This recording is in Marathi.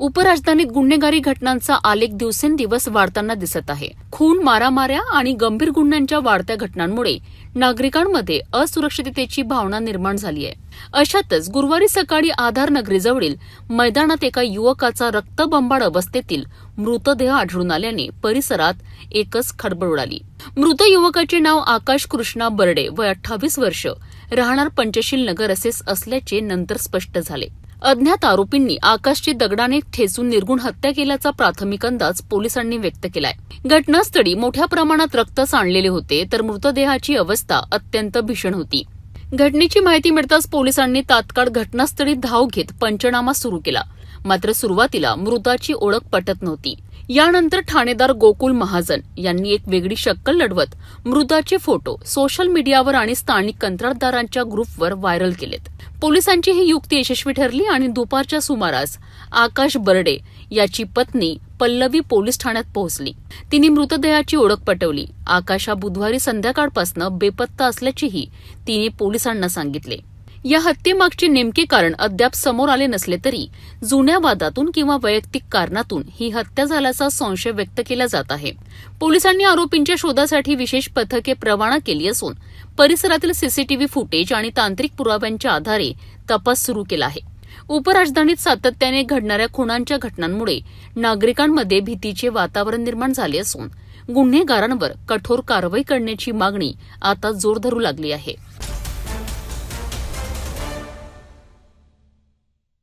उपराजधानीत गुन्हेगारी घटनांचा आलेख दिवसेंदिवस वाढताना दिसत आहे. खून, मारामाऱ्या आणि गंभीर गुन्ह्यांच्या वाढत्या घटनांमुळे नागरिकांमध्ये असुरक्षिततेची भावना निर्माण झाली आहे. अशातच गुरुवारी सकाळी आधार नगरीजवळील मैदानात एका युवकाचा रक्तबंबाळ अवस्थेतील मृतदेह आढळून आल्याने परिसरात एकच खळबळ उडाली. मृत युवकाचे नाव आकाश कृष्णा बर्डे, वय 28 वर्ष, राहणार पंचशील नगर असे असल्याचे नंतर स्पष्ट झाले. अज्ञात आरोपींनी आकाशची दगडाने ठेचून निर्घृण हत्या केल्याचा प्राथमिक अंदाज पोलिसांनी व्यक्त केलाय. घटनास्थळी मोठ्या प्रमाणात रक्त सांडलेले होते, तर मृतदेहाची अवस्था अत्यंत भीषण होती. घटनेची माहिती मिळताच पोलिसांनी तात्काळ घटनास्थळी धाव घेत पंचनामा सुरू केला. मात्र सुरुवातीला मृताची ओळख पटत नव्हती. यानंतर ठाणेदार गोकुल महाजन यांनी एक वेगळी शक्कल लढवत मृताचे फोटो सोशल मीडियावर आणि स्थानिक कंत्राटदारांच्या ग्रुपवर व्हायरल केलेत. पोलिसांची ही युक्ती यशस्वी ठरली आणि दुपारच्या सुमारास आकाश बर्डे याची पत्नी पल्लवी पोलीस ठाण्यात पोहोचली. तिने मृतदेहाची ओळख पटवली. आकाश हा बुधवारी संध्याकाळपासून बेपत्ता असल्याचेही तिने पोलिसांना सांगितले. या हत्येमागचे नेमके कारण अद्याप समोर आले नसले तरी जुन्या वादातून किंवा वैयक्तिक कारणातून ही हत्या झाल्याचा संशय व्यक्त केला जात आहे. पोलिसांनी आरोपींच्या शोधासाठी विशेष पथके रवाना केली असून परिसरातील सीसीटीव्ही फुटेज आणि तांत्रिक पुराव्यांच्या आधारे तपास सुरू केला आहे. उपराजधानीत सातत्याने घडणाऱ्या खुनांच्या घटनांमुळे नागरिकांमध्ये भीतीचे वातावरण निर्माण झाले असून गुन्हेगारांवर कठोर कारवाई करण्याची मागणी आता जोर धरू लागली आहे.